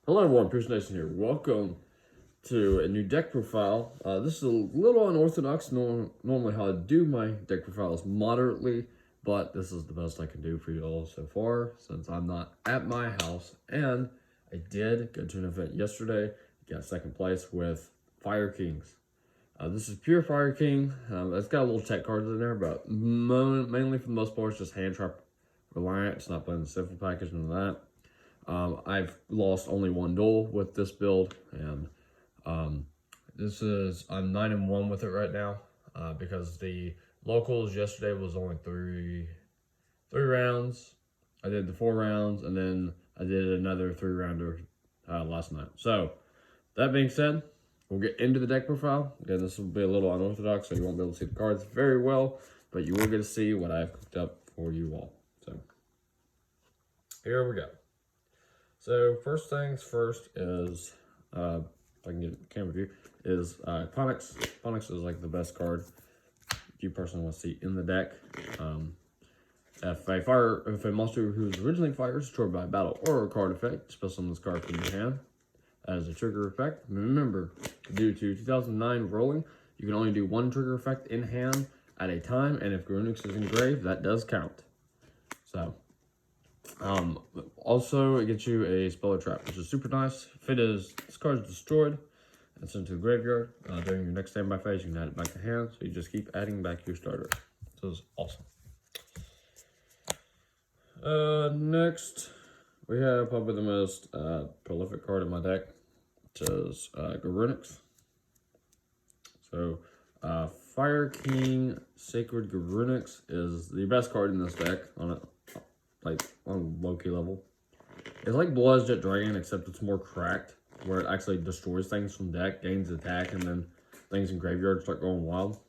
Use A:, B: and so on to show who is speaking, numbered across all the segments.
A: Hello everyone, Pierce Nation here. Welcome to a new deck profile. This is a little unorthodox. Normally how I do my deck profiles moderately, but this is the best I can do for you all so far since I'm not at my house. And I did go to an event yesterday, got second place with Fire Kings. This is pure Fire King. It's got a little tech cards in there, but mainly for the most part, it's just hand trap reliant. It's not playing the simple package and that. I've lost only one duel with this build, and I'm 9-1 with it right now because the locals yesterday was only three rounds. I did the 4 rounds, and then I did another 3-rounder last night. So that being said, we'll get into the deck profile. Again, this will be a little unorthodox, so you won't be able to see the cards very well, but you will get to see what I've cooked up for you all. So here we go. So first things first is, if I can get a camera view, is Ponyx. Ponyx is like the best card you personally want to see in the deck. If a monster who's originally fire is destroyed by a battle or a card effect, spell summon this card from your hand as a trigger effect. Remember, due to 2009 rolling, you can only do one trigger effect in hand at a time, and if Garunix is engraved, that does count. So. Also, it gets you a Speller Trap, which is super nice. If this card is destroyed and sent to the graveyard, during your next standby phase, you can add it back to hand, so you just keep adding back your starter. So it's awesome. Next, we have probably the most prolific card in my deck, which is Garunix. So, Fire King Sacred Garunix is the best card in this deck on a low-key level. It's like Blood's Jet Dragon, except it's more cracked, where it actually destroys things from deck, gains attack, and then things in graveyard start going wild.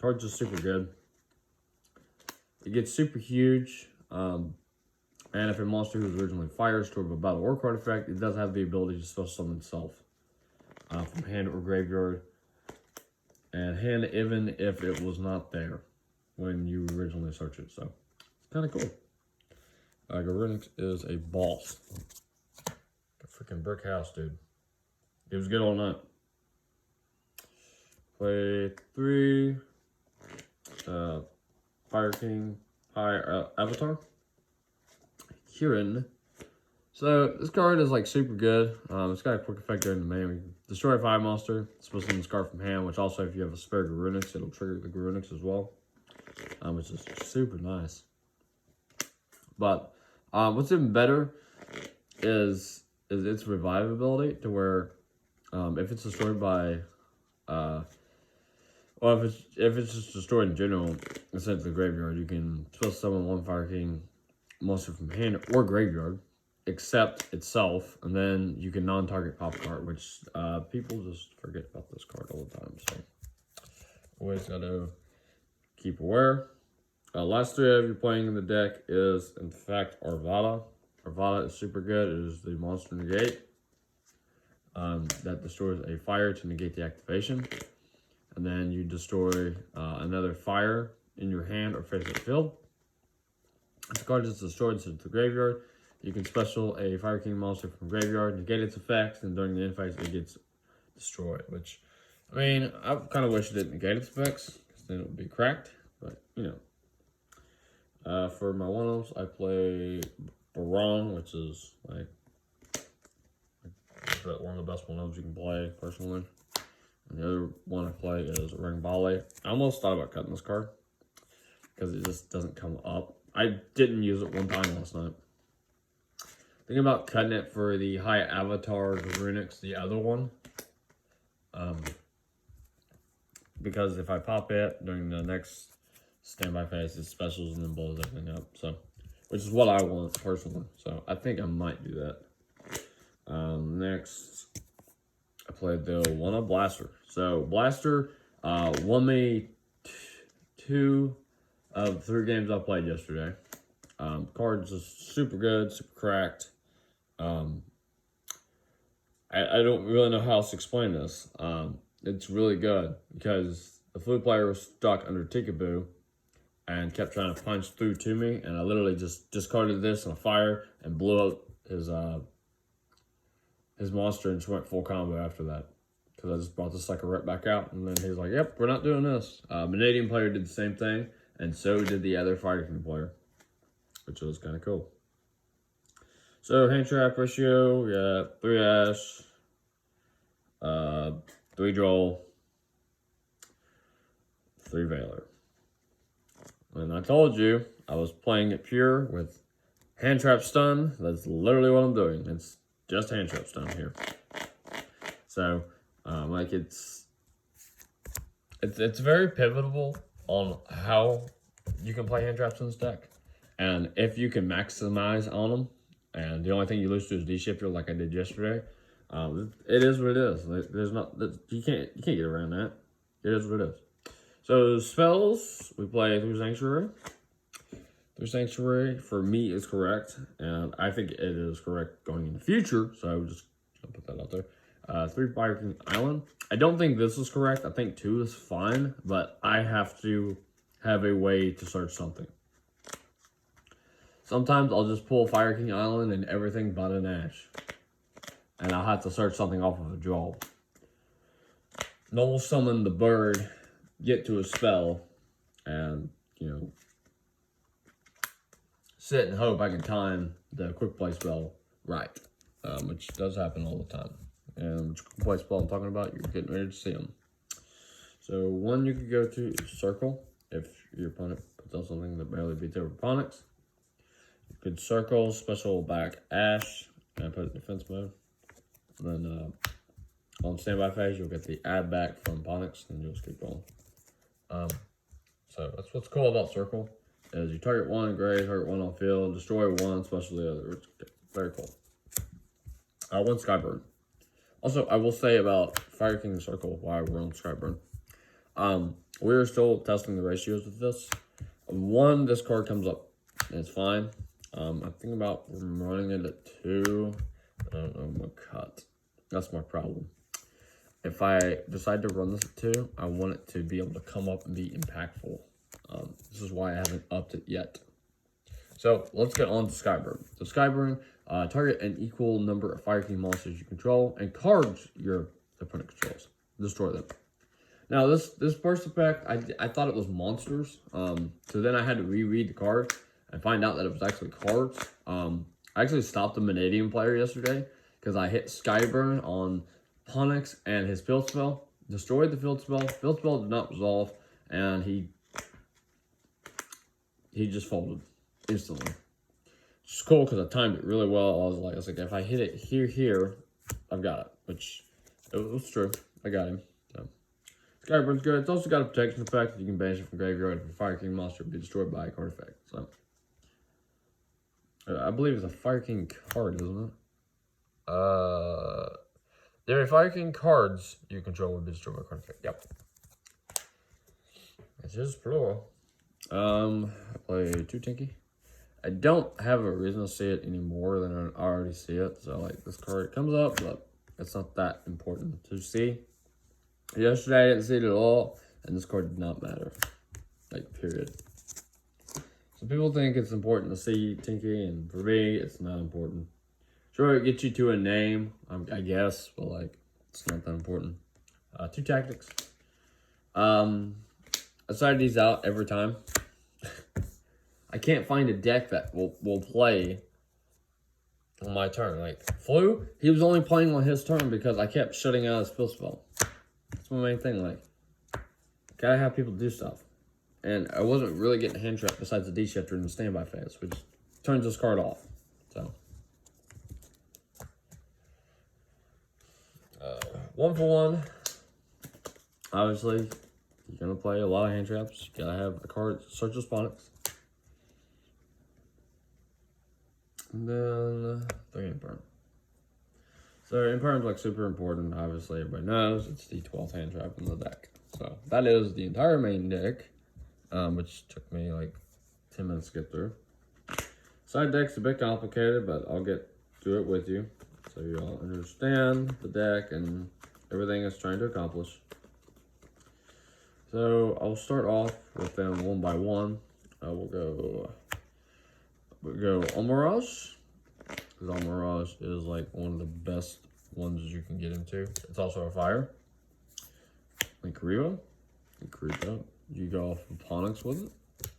A: Card's just super good. It gets super huge, and if a monster who's originally fire is destroyed by battle or card effect, it does have the ability to special summon itself from hand or graveyard, and hand even if it was not there when you originally search it. So it's kind of cool. Garunix is a boss. A freaking brick house, dude. It was good all night. Play 3. Fire King High Avatar. Kieran. So this card is like super good. It's got a quick effect during the main. We destroy a 5 monster. It's supposed to summon this card from hand, which also, if you have a spare Garunix, it'll trigger the Garunix as well. Which is super nice. But what's even better is its revivability, to where if it's destroyed by if it's just destroyed in general and sent to the graveyard, you can still summon one Fire King monster from hand or graveyard, except itself, and then you can non-target pop card, which people just forget about this card all the time. So always gotta keep aware. Last 3 of you playing in the deck is, in fact, Arvada. Arvada is super good. It is the monster negate that destroys a fire to negate the activation. And then you destroy another fire in your hand or face the field. If the card is destroyed to the graveyard, you can special a Fire King monster from graveyard, negate its effects, and during the end phase, it gets destroyed. Which, I mean, I kind of wish it didn't negate its effects, because then it would be cracked. But, you know. For my one-offs, I play Barong, which is like one of the best one-offs you can play, personally. And the other one I play is Ring Ballet. I almost thought about cutting this card, because it just doesn't come up. I didn't use it one time last night. Thinking about cutting it for the High Avatar Garunix, the other one. Because if I pop it during the next standby phase, it specials and then blows everything up. So, which is what I want personally. So I think I might do that. Next, I played the One Blaster. So Blaster won me 2 of 3 games I played yesterday. Card's just super good, super cracked. I don't really know how else to explain this. It's really good because the flute player was stuck under Tikaboo and kept trying to punch through to me, and I literally just discarded this on a fire and blew up his his monster and just went full combo after that. Because I just brought the sucker right back out. And then he's like, yep, we're not doing this. Vanadium player did the same thing. And so did the other Fire King player. Which was kind of cool. So, hand trap ratio, we got 3 Ash, 3 Joel, 3 Valor. And I told you I was playing it pure with hand trap stun. That's literally what I'm doing. It's just hand trap stun here. So, like it's very pivotal on how you can play hand traps in this deck, and if you can maximize on them. And the only thing you lose to is D-Shifter, like I did yesterday. It is what it is. There's not you can't get around that. It is what it is. So spells, we play through Sanctuary. Through Sanctuary for me is correct, and I think it is correct going in the future. So I would just put that out there. 3 Fire King Island. I don't think this is correct. I think 2 is fine, but I have to have a way to search something. Sometimes I'll just pull Fire King Island and everything but an Ash. And I'll have to search something off of a draw. Normal summon the bird, get to a spell, and, you know, sit and hope I can time the quick play spell right. Which does happen all the time. And which quick play spell I'm talking about, you're getting ready to see them. So one you could go to is Circle, if your opponent puts out something that barely beats over Ponix. You could Circle, special back Ash, and put it in defense mode. And then on standby phase, you'll get the add back from Ponix, and you'll just keep going. So that's what's cool about Circle, is you target 1 gray, target 1 on field, destroy 1, special the other. It's very cool. 1 Skyburn. Also, I will say about Fire King Circle while we're on Skyburn. We are still testing the ratios with this. 1, this card comes up, and it's fine. I'm thinking about running it at 2. I don't know, I'm gonna cut. That's my problem. If I decide to run this at 2, I want it to be able to come up and be impactful. This is why I haven't upped it yet. So let's get on to Skyburn. So Skyburn, target an equal number of Fire King monsters you control and cards your opponent controls. Destroy them. Now this burst effect, I thought it was monsters. So then I had to reread the card and find out that it was actually cards. I actually stopped the Vanadium player yesterday because I hit Skyburn on Ponix and his field spell, destroyed the field spell. Field spell did not resolve, and he just folded instantly. It's cool because I timed it really well. I was like, if I hit it here, I've got it, which it was true. I got him. So Skyburn's good. It's also got a protection effect that you can banish it from graveyard if a Fire King monster be destroyed by a card effect. So I believe it's a Fire King card, isn't it? There are Fire King cards you control will be destroyed by a card effect. Yep. It is plural. I play 2 Tinky. I don't have a reason to see it any more than I already see it. So like this card comes up, but it's not that important to see. Yesterday I didn't see it at all, and this card did not matter. Like, period. So people think it's important to see Tinky, and for me, it's not important. Sure, it gets you to a name, I guess, but like, it's not that important. 2 Tactics. I side these out every time. I can't find a deck that will play on my turn. Like, Flu, he was only playing on his turn because I kept shutting out his field spell. That's my main thing, like, gotta have people do stuff. And I wasn't really getting a hand trap besides the D-Shifter and the standby phase, which turns this card off. So, 1 for 1. Obviously, you're gonna play a lot of hand traps. You gotta have a card search Ponix. And then 3 Imperm. So Imperm's like super important. Obviously, everybody knows it's the 12th hand trap in the deck. So that is the entire main deck, which took me like 10 minutes to get through. Side deck's a bit complicated, but I'll get to it with you so you all understand the deck and everything it's trying to accomplish. So I'll start off with them 1 by 1. We'll go Almirage, because Almirage is like one of the best ones that you can get into. It's also a fire. Linkariba. You go off of Onyx with it.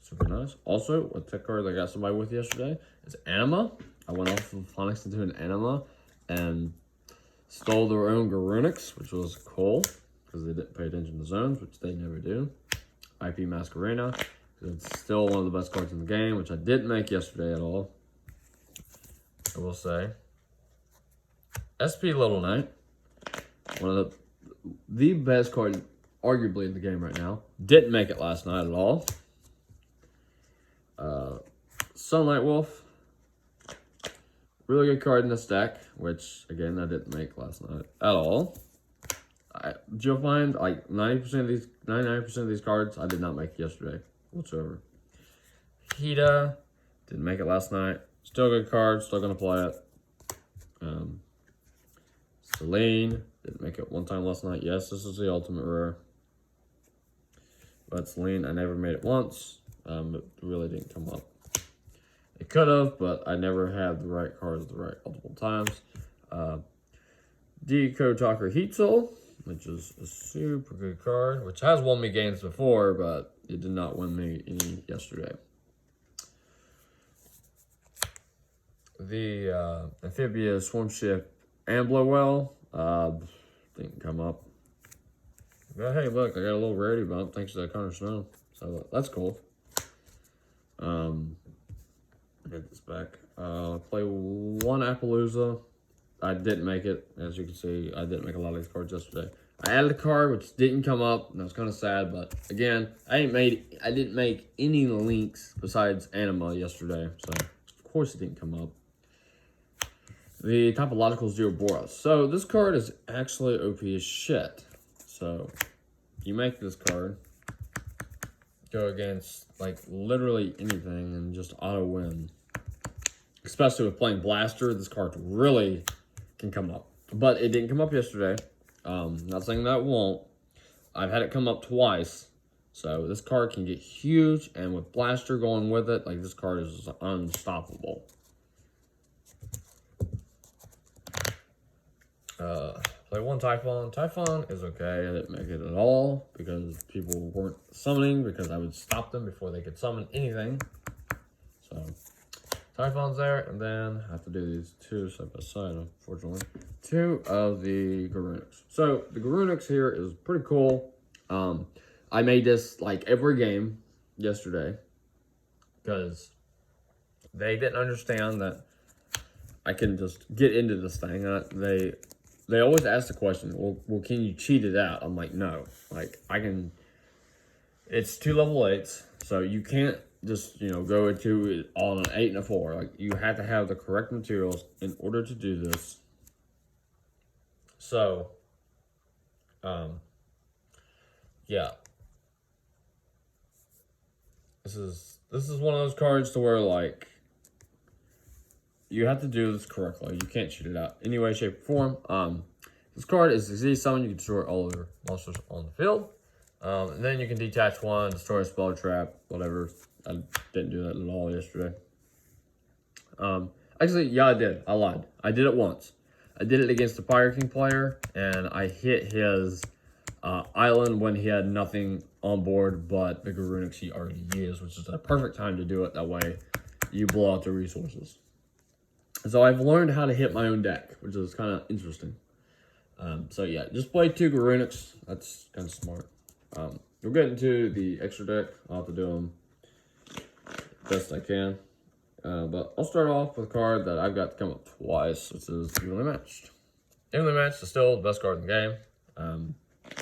A: Super nice. Also, a tech card I got somebody with yesterday is Anima. I went off of Onyx into an Anima and stole their own Garunix, which was cool because they didn't pay attention to zones, which they never do. IP Masquerena. It's still one of the best cards in the game, which I didn't make yesterday at all. I will say. SP Little Knight. One of the best cards arguably in the game right now. Didn't make it last night at all. Sunlight Wolf. Really good card in the stack, which again I didn't make last night at all. You'll find like 90% of these, 99% of these cards I did not make yesterday whatsoever. Hida, didn't make it last night. Still a good card, still gonna play it. Celine, didn't make it one time last night. Yes, this is the ultimate rare. But Celine, I never made it once. It really didn't come up. It could have, but I never had the right cards at the right multiple times. Deco Talker Heat Soul, which is a super good card, which has won me games before, but it did not win me any yesterday. The Amphibia Swarm Ship Amblowell didn't come up. But hey, look, I got a little rarity bump thanks to that Connor Snow, so that's cool. Get this back. Play one Appaloosa. I didn't make it, as you can see. I didn't make a lot of these cards yesterday. I added a card which didn't come up, and I was kind of sad. But again, I didn't make any links besides Anima yesterday, so of course it didn't come up. The Topological Zeroboros. So this card is actually OP as shit. So you make this card, go against like literally anything, and just auto win. Especially with playing Blaster, this card really can come up. But it didn't come up yesterday. Not saying that it won't. I've had it come up twice. So this card can get huge, and with Blaster going with it, like this card is unstoppable. Play one Typhon. Typhon is okay. I didn't make it at all because people weren't summoning, because I would stop them before they could summon anything. So Typhon's there, and then I have to do these two side by side, unfortunately. Two of the Garunix. So the Garunix here is pretty cool. I made this like every game yesterday because they didn't understand that I can just get into this thing. They always ask the question, well, can you cheat it out? I'm like, no. Like, I can. It's 2 level 8s, so you can't just, go into it on an 8 and a 4. Like, you have to have the correct materials in order to do this. So, yeah. This is one of those cards to where, like, you have to do this correctly. You can't cheat it out any way, shape, or form. This card is easy summon. You can destroy all of your monsters on the field. And then you can detach one, destroy a spell trap, whatever. I didn't do that at all yesterday. Actually, yeah, I did. I lied. I did it once. I did it against the Fire King player, and I hit his island when he had nothing on board but the Garunix he already used, which is a perfect time to do it. That way, you blow out the resources. So I've learned how to hit my own deck, which is kind of interesting. So yeah, just play 2 Garunix. That's kind of smart. We'll get into the extra deck. I'll have to do them best I can. But I'll start off with a card that I've got to come up twice, which is Evenly Matched. Evenly Matched is still the best card in the game.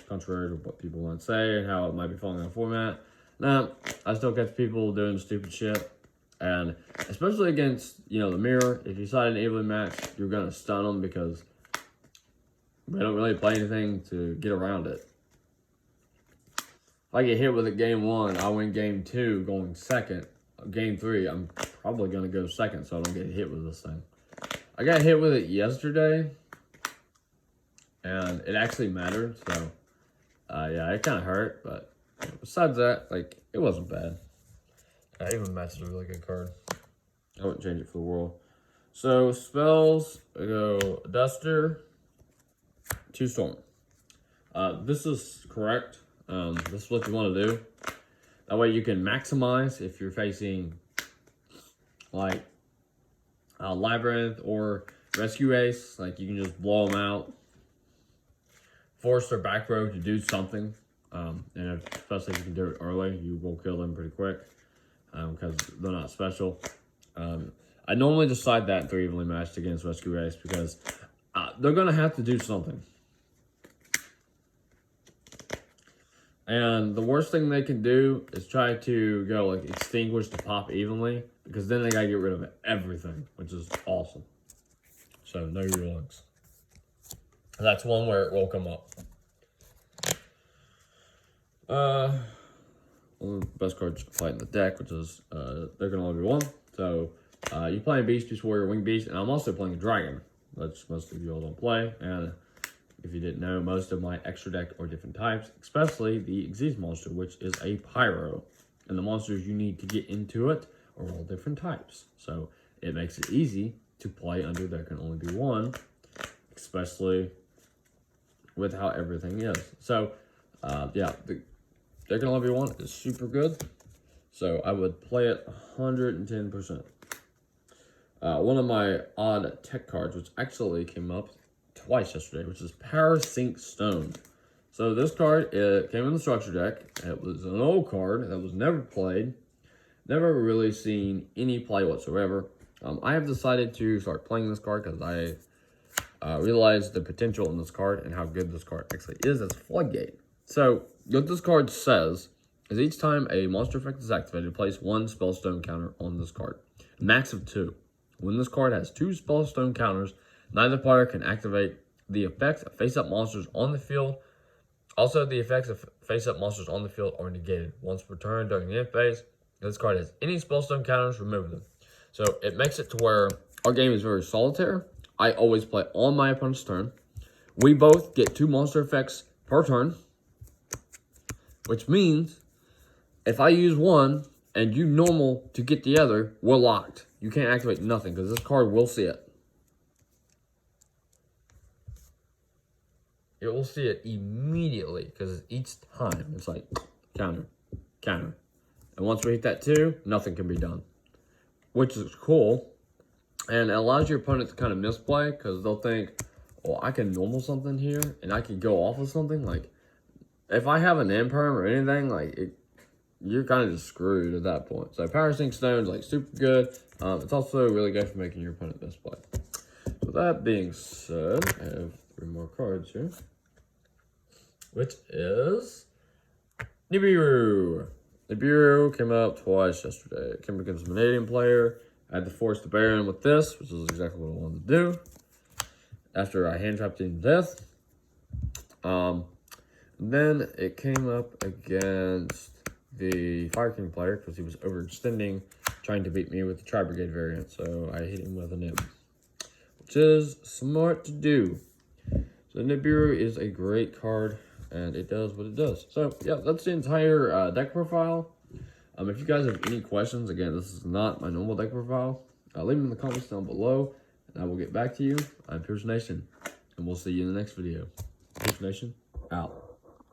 A: Contrary to what people want to say and how it might be falling out of format. Nah, I still catch people doing stupid shit. And especially against, the mirror, if you decide an evenly matched, you're going to stun them because they don't really play anything to get around it. If I get hit with it game 1, I win game 2 going second. Game 3, I'm probably going to go second so I don't get hit with this thing. I got hit with it yesterday, and it actually mattered, so yeah, it kind of hurt, but besides that, like, it wasn't bad. Even Match is a really good card. I wouldn't change it for the world. So, spells, I go Duster, 2 Storm. This is correct. This is what you want to do. That way you can maximize if you're facing like Labyrinth or Rescue Ace. Like you can just blow them out. Force their back row to do something. And especially if you can do it early, you will kill them pretty quick. Because they're not special. I normally decide that in 3 evenly matched against Rescue Ace because they're going to have to do something. And the worst thing they can do is try to go like extinguish the pop evenly because then they got to get rid of everything, which is awesome. So know your lugs. That's one where it will come up. One of the best cards to fight in the deck, which is there can only be one. So you're playing Beast Warrior, Wing Beast, and I'm also playing Dragon, which most of you all don't play. And if you didn't know, most of my extra deck are different types, especially the Xyz monster, which is a Pyro. And the monsters you need to get into it are all different types. So it makes it easy to play under there can only be one, especially with how everything is. So yeah, there can only be one is super good. So I would play it 110%. One of my odd tech cards, which actually came up twice yesterday, which is Power Sink Stone. So this card, it came in the structure deck. It was an old card that was never played. Never really seen any play whatsoever. I have decided to start playing this card because I realized the potential in this card and how good this card actually is as a Floodgate. So what this card says is each time a monster effect is activated, place 1 Spellstone counter on this card. Max of 2. When this card has 2 Spellstone counters, neither player can activate the effects of face-up monsters on the field. Also, the effects of face-up monsters on the field are negated. Once per turn during the end phase, if this card has any Spellstone counters, remove them. So it makes it to where our game is very solitaire. I always play on my opponent's turn. We both get 2 monster effects per turn, which means if I use one and you normal to get the other, we're locked. You can't activate nothing because this card will see it. It will see it immediately because each time it's like counter, counter. And once we hit that 2, nothing can be done, which is cool. And it allows your opponent to kind of misplay because they'll think, oh, I can normal something here and I can go off of something. Like, if I have an imperm or anything, like, you're kind of just screwed at that point. So Power Sink Stone is like super good. It's also really good for making your opponent misplay. So that being said, I have 3 more cards here, which is Nibiru. Nibiru came out twice yesterday. It came against a Vanadium player. I had to force the Baron with this, which is exactly what I wanted to do. After I hand trapped him to death. Then it came up against the Fire King player because he was overextending, trying to beat me with the Tri-Brigade variant. So I hit him with a Nib, which is smart to do. So Nibiru is a great card, and it does what it does. So yeah, that's the entire deck profile. If you guys have any questions, again, this is not my normal deck profile. Leave them in the comments down below, and I will get back to you. I'm Pierce Nation, and we'll see you in the next video. Pierce Nation, out.